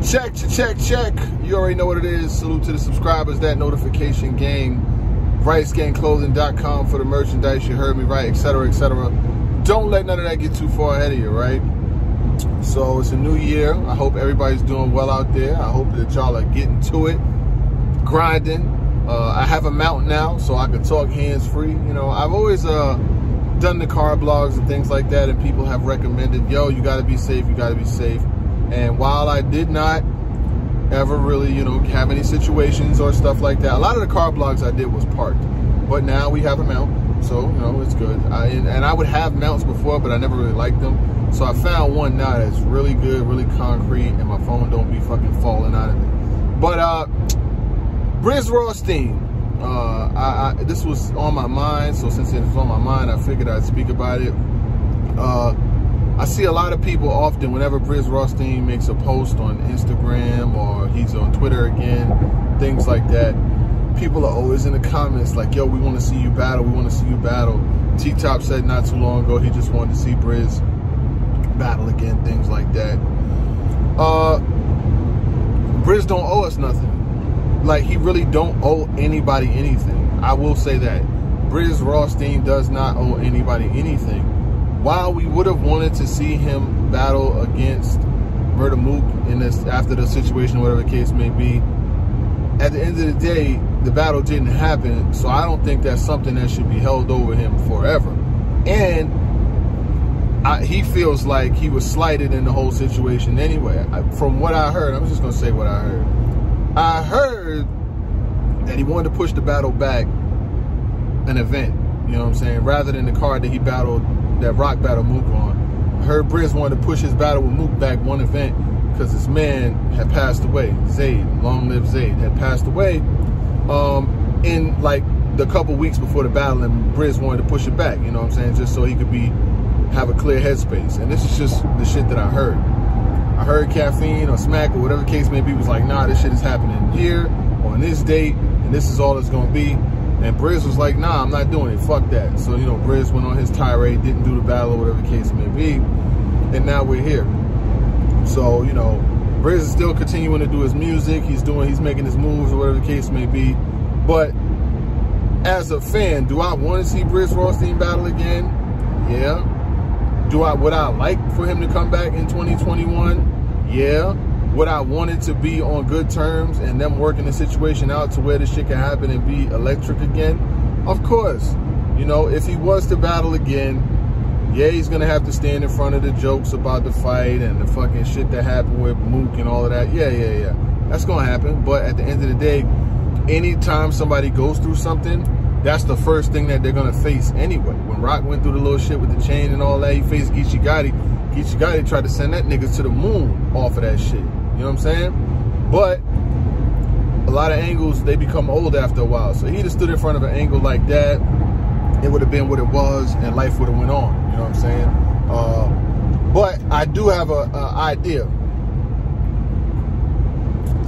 Check. You already know what it is. Salute to the subscribers, that notification gang. RightsGangClothing.com for the merchandise. You heard me right, etc., etc. Don't let none of that get too far ahead of you, right? So it's a new year. I hope everybody's doing well out there. I hope that y'all are getting to it, grinding. I have a mount now, so I can talk hands-free. You know, I've always done the car blogs and things like that, and people have recommended, yo, you got to be safe, you got to be safe. And while I did not ever really, you know, have any situations or stuff like that, a lot of the car blogs I did was parked. But now we have a mount, so, you know, it's good. And I would have mounts before, but I never really liked them. So I found one now that's really good, really concrete, and my phone don't be fucking falling out of it. But Brizz Rawsteen, this was on my mind, so since it was on my mind, I figured I'd speak about it. I see a lot of people often, whenever Brizz Rawsteen makes a post on Instagram or he's on Twitter again, things like that, people are always in the comments like, yo, we want to see you battle, we want to see you battle. T-Top said not too long ago he just wanted to see Brizz battle again, things like that. Brizz don't owe us nothing. Like, he really don't owe anybody anything. I will say that. Brizz Rawsteen does not owe anybody anything. While we would have wanted to see him battle against Murder Mook in this, after the situation, whatever the case may be, at the end of the day, the battle didn't happen, so I don't think that's something that should be held over him forever. And he feels like he was slighted in the whole situation anyway. From what I heard, I'm just going to say what I heard. I heard that he wanted to push the battle back an event, you know what I'm saying, rather than the card that he battled, that Rock battled Mook on. I heard Brizz wanted to push his battle with Mook back one event because his man had passed away. Zayd, long live Zayd, had passed away in like the couple weeks before the battle, and Brizz wanted to push it back, you know what I'm saying, just so he could have a clear headspace. And this is just the shit that I heard. I heard Caffeine or Smack or whatever the case may be was like, nah, this shit is happening here on this date, and this is all it's gonna be. And Brizz was like, nah, I'm not doing it, fuck that. So, you know, Brizz went on his tirade, didn't do the battle or whatever the case may be, and now we're here. So, you know, Brizz is still continuing to do his music, he's making his moves or whatever the case may be. But as a fan, do I want to see Brizz Rawsteen battle again? Yeah. Would I like for him to come back in 2021? Yeah. Would I want it to be on good terms and them working the situation out to where this shit can happen and be electric again? Of course. You know, if he was to battle again, yeah, he's going to have to stand in front of the jokes about the fight and the fucking shit that happened with Mook and all of that. Yeah. That's going to happen. But at the end of the day, anytime somebody goes through something, that's the first thing that they're going to face anyway. When Rock went through the little shit with the chain and all that, he faced Geechee Gotti. Geechee Gotti tried to send that nigga to the moon off of that shit. You know what I'm saying? But a lot of angles, they become old after a while. So he'd have stood in front of an angle like that, it would have been what it was, and life would have went on. You know what I'm saying? But I do have an idea.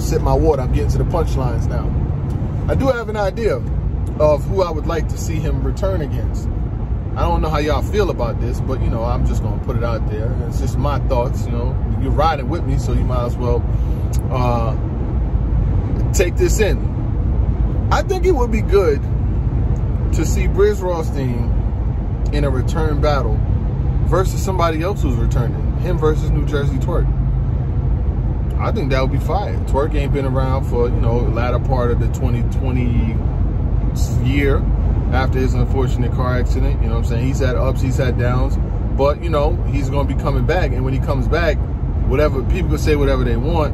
Sip my water. I'm getting to the punchlines now. I do have an idea of who I would like to see him return against. I don't know how y'all feel about this, but, you know, I'm just going to put it out there. It's just my thoughts, you know. You're riding with me, so you might as well take this in. I think it would be good to see Brizz Rawsteen in a return battle versus somebody else who's returning. Him versus New Jersey Twerk. I think that would be fire. Twerk ain't been around for, you know, the latter part of the 2020 year after his unfortunate car accident. You know what I'm saying? He's had ups, he's had downs, but, you know, he's going to be coming back. And when he comes back, whatever people can say whatever they want,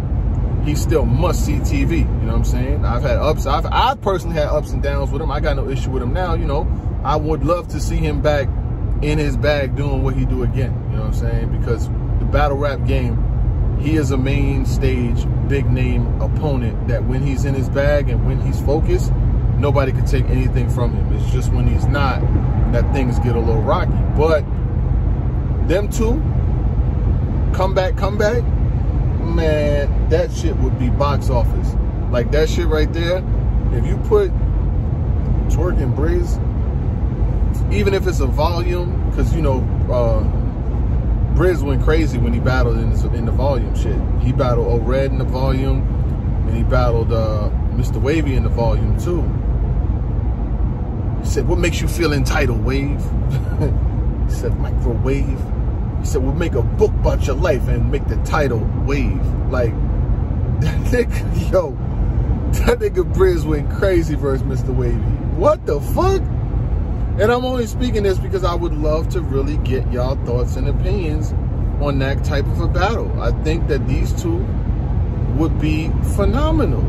he still must see TV. You know what I'm saying? I've had ups. I personally had ups and downs with him. I got no issue with him now. You know, I would love to see him back in his bag doing what he do again. You know what I'm saying? Because the battle rap game, he is a main stage, big name opponent that when he's in his bag and when he's focused, nobody can take anything from him. It's just when he's not that things get a little rocky. But them two, come back, man, that shit would be box office. Like that shit right there, if you put Twerk and Brizz, even if it's a volume, because, you know, Brizz went crazy when he battled in the volume shit. He battled O-Red in the volume, and he battled Mr. Wavy in the volume too. He said, "What makes you feel entitled, Wave?" He said, "Microwave." He said, "We'll make a book about your life and make the title Wave." Like, that nigga, yo, that nigga Brizz went crazy versus Mr. Wavy. What the fuck? And I'm only speaking this because I would love to really get y'all thoughts and opinions on that type of a battle. I think that these two would be phenomenal.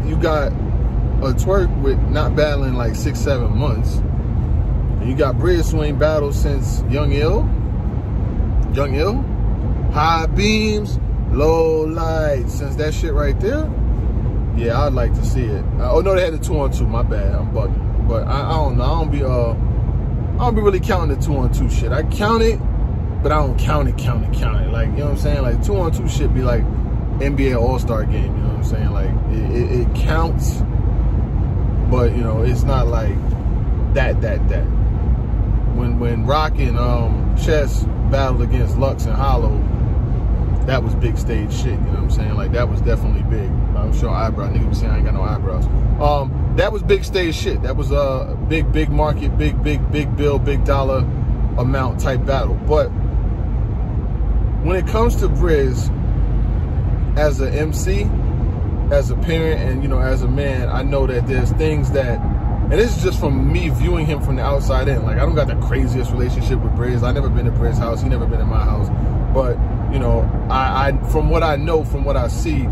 You got a Twerk with not battling like 6-7 months. And you got Brizz who ain't battled since Young Ill. High beams, low lights. Since that shit right there. Yeah, I'd like to see it. Oh no, they had the 2-on-2. My bad, I'm bugging. But I don't know. I don't be really counting the 2-on-2 shit. I count it, but I don't count it. Like, you know what I'm saying? Like 2-on-2 shit be like NBA All-Star game. You know what I'm saying? Like it counts, but you know it's not like that. When Rock and Chess battled against Lux and Hollow, that was big stage shit. You know what I'm saying? Like that was definitely big. I'm sure eyebrow nigga be saying I ain't got no eyebrows. That was big stage shit. That was a big market, big bill, big dollar amount type battle. But when it comes to Brizz, as a MC, as a parent, and you know, as a man, I know that there's things that, and this is just from me viewing him from the outside in. Like I don't got the craziest relationship with Brizz. I never been to Brizz's house. He never been in my house. But you know, I from what I know, from what I see,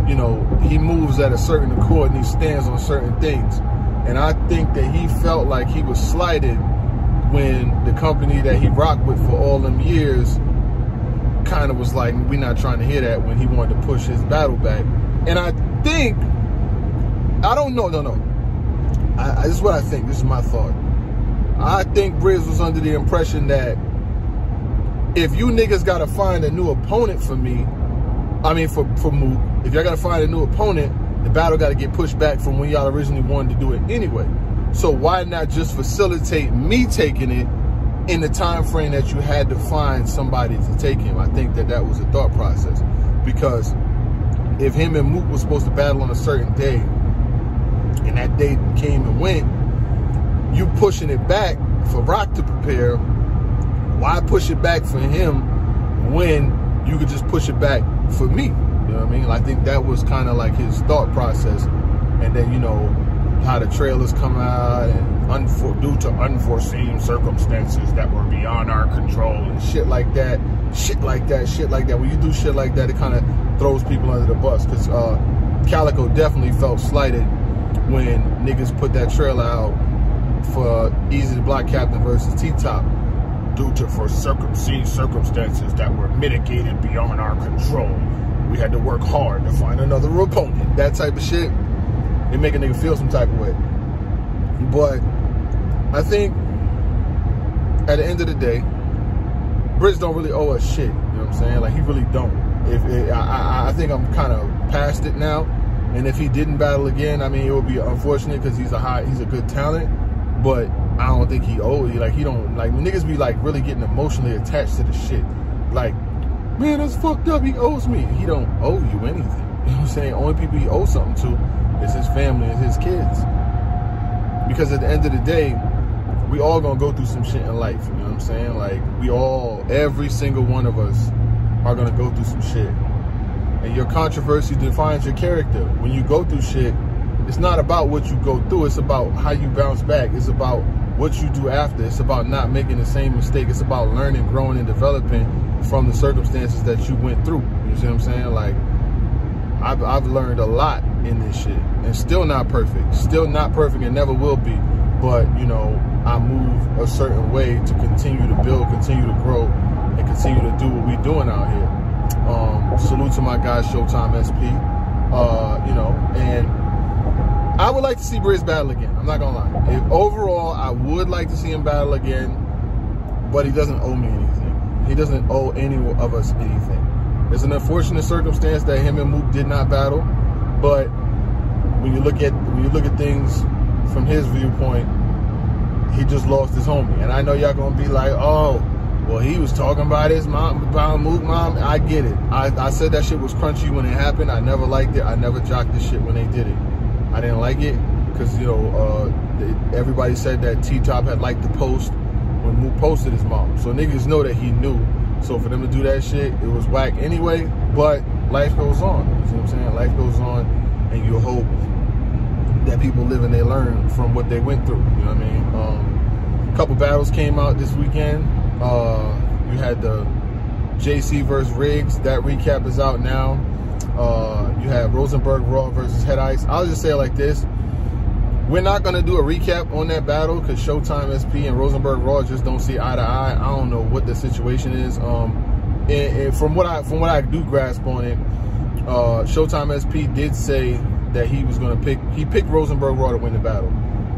you know, he moves at a certain accord and he stands on certain things. And I think that he felt like he was slighted when the company that he rocked with for all them years kind of was like, we're not trying to hear that, when he wanted to push his battle back. And I think, I don't know, this is what I think, this is my thought. I think Brizz was under the impression that if you niggas gotta find a new opponent for me, I mean for Mook, if y'all gotta find a new opponent, the battle gotta get pushed back from when y'all originally wanted to do it anyway. So why not just facilitate me taking it in the time frame that you had to find somebody to take him? I think that that was a thought process. Because if him and Mook was supposed to battle on a certain day, and that day came and went, you pushing it back for Rock to prepare, why push it back for him when you could just push it back for me? You know what I mean? I think that was kind of like his thought process. And then, you know, how the trailers come out and due to unforeseen circumstances that were beyond our control and shit like that. When you do shit like that, it kind of throws people under the bus. Because Calico definitely felt slighted when niggas put that trailer out for Easy the Black Captain versus T-Top, due to foreseen circumstances that were mitigated beyond our control. We had to work hard to find another opponent. That type of shit, it make a nigga feel some type of way. But I think at the end of the day, Brizz don't really owe us shit. You know what I'm saying? Like, he really don't. I think I'm kind of past it now. And if he didn't battle again, I mean, it would be unfortunate because he's a good talent. But I don't think he owes you. Like, he don't, like, when niggas be like really getting emotionally attached to the shit, like, man, that's fucked up, he owes me. He don't owe you anything. You know what I'm saying? Only people he owes something to is his family and his kids. Because at the end of the day, we all gonna go through some shit in life. You know what I'm saying? Like, we all, every single one of us are gonna go through some shit. And your controversy defines your character. When you go through shit, it's not about what you go through, it's about how you bounce back. It's about what you do after. It's about not making the same mistake. It's about learning, growing, and developing from the circumstances that you went through. You see what I'm saying? Like, I've learned a lot in this shit, and still not perfect and never will be. But, you know, I move a certain way to continue to build, continue to grow, and continue to do what we doing out here. Salute to my guy Showtime SP. You know, and I would like to see Brizz battle again. I'm not gonna lie. Overall, I would like to see him battle again, but he doesn't owe me anything. He doesn't owe any of us anything. It's an unfortunate circumstance that him and Mook did not battle, but when you look at things from his viewpoint, he just lost his homie. And I know y'all gonna be like, oh, well, he was talking about his mom, about Mook mom. I get it. I said that shit was crunchy when it happened. I never liked it. I never jocked this shit when they did it. I didn't like it because, you know, everybody said that T-Top had liked the post when Mook posted his mom. So niggas know that he knew. So for them to do that shit, it was whack anyway. But life goes on. You see what I'm saying? Life goes on, and you hope that people live and they learn from what they went through. You know what I mean? A couple battles came out this weekend. You had the JC versus Riggs. That recap is out now. You have Rosenberg Raw versus Head Ice. I'll just say it like this. We're not going to do a recap on that battle because Showtime SP and Rosenberg Raw just don't see eye to eye. I don't know what the situation is. And from what I do grasp on it, Showtime SP did say that he was going to picked Rosenberg Raw to win the battle.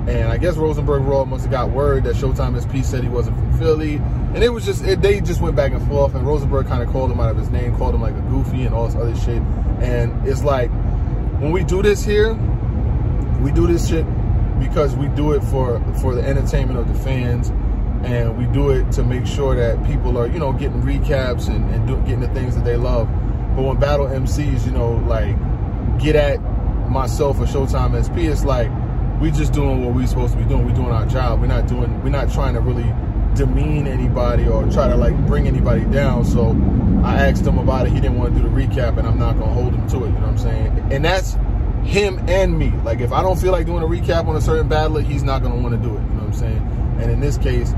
And I guess Rosenberg Raw must have got word that Showtime SP said he wasn't from Philly. And it was just, they just went back and forth, and Rosenberg kind of called him out of his name, called him like a goofy and all this other shit. And it's like, when we do this here, we do this shit because we do it for the entertainment of the fans, and we do it to make sure that people are, you know, getting recaps and getting the things that they love. But when battle MCs, you know, like, get at myself or Showtime SP, it's like, we just doing what we supposed to be doing. We're doing our job. We're not trying to really demean anybody or try to like bring anybody down. So I asked him about it. He didn't want to do the recap, and I'm not gonna hold him to it. You know what I'm saying? And that's him and me. Like, if I don't feel like doing a recap on a certain battler, he's not gonna want to do it. You know what I'm saying? And in this case,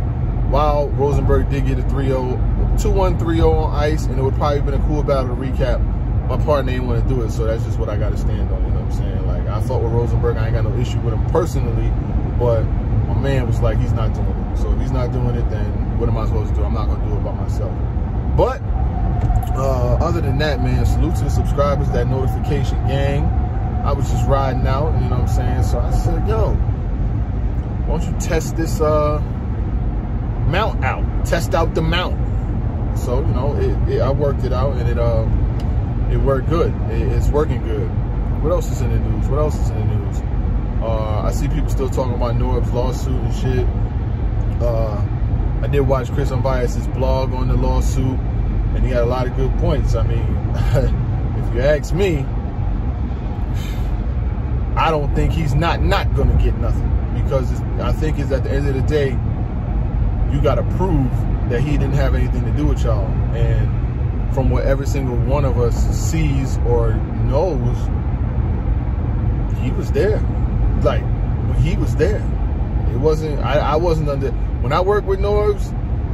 while Rosenberg did get a 2-1 3-0 on ice, and it would probably have been a cool battle to recap, my partner didn't want to do it. So that's just what I got to stand on. You know what I'm saying? Like, I fought with Rosenberg. I ain't got no issue with him personally, but my man was like, he's not doing it. So if he's not doing it, then what am I supposed to do? I'm not gonna do it by myself. But other than that, man, salute to the subscribers, that notification gang. I was just riding out, you know what I'm saying? So I said, yo, why don't you test this mount out? Test out the mount. So, you know, I worked it out, and it worked good. It's working good. What else is in the news? What else is in the news? I see people still talking about Norb's lawsuit and shit. I did watch Chris Unbiased's blog on the lawsuit, and he had a lot of good points. I mean, if you ask me, I don't think he's not going to get nothing, because I think it's at the end of the day, you got to prove that he didn't have anything to do with y'all. And from what every single one of us sees or knows, he was there. Like, he was there. It wasn't, I wasn't under, when I worked with Norbs,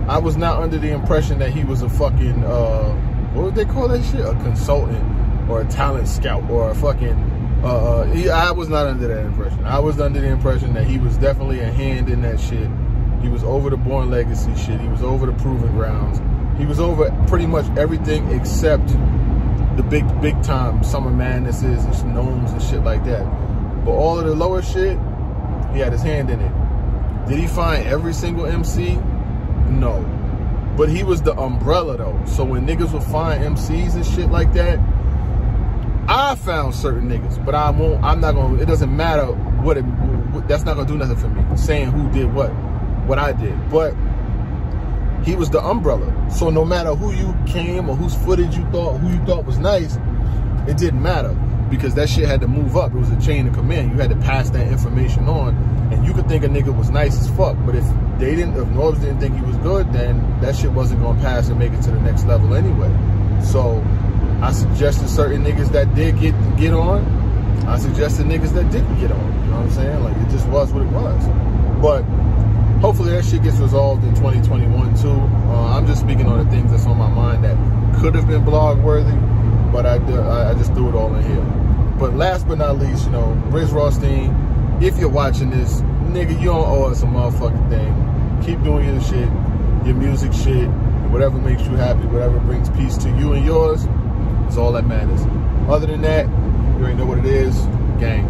I was not under the impression that he was a fucking, what would they call that shit? A consultant or a talent scout or a fucking, I was not under that impression. I was under the impression that he was definitely a hand in that shit. He was over the Born Legacy shit. He was over the Proving Grounds. He was over pretty much everything except the big time Summer Madnesses and Gnomes and shit like that. But all of the lower shit, he had his hand in it. Did he find every single MC? No. But he was the umbrella though. So when niggas would find MCs and shit like that, I found certain niggas, but I'm not gonna, it doesn't matter that's not gonna do nothing for me, saying who did what I did. But he was the umbrella. So no matter who you came or whose footage who you thought was nice, it didn't matter, because that shit had to move up. It was a chain of command. You had to pass that information on, and you could think a nigga was nice as fuck, but if Norbs didn't think he was good, then that shit wasn't gonna pass and make it to the next level anyway. So I suggested certain niggas that did get on. I suggested niggas that didn't get on. You know what I'm saying? Like, it just was what it was. But hopefully that shit gets resolved in 2021 too. I'm just speaking on the things that's on my mind that could have been blog worthy, but I just threw it all in here. But last but not least, you know, Brizz Rawsteen, if you're watching this, nigga, you don't owe us a motherfucking thing. Keep doing your shit, your music shit, whatever makes you happy, whatever brings peace to you and yours, is all that matters. Other than that, you already know what it is, gang.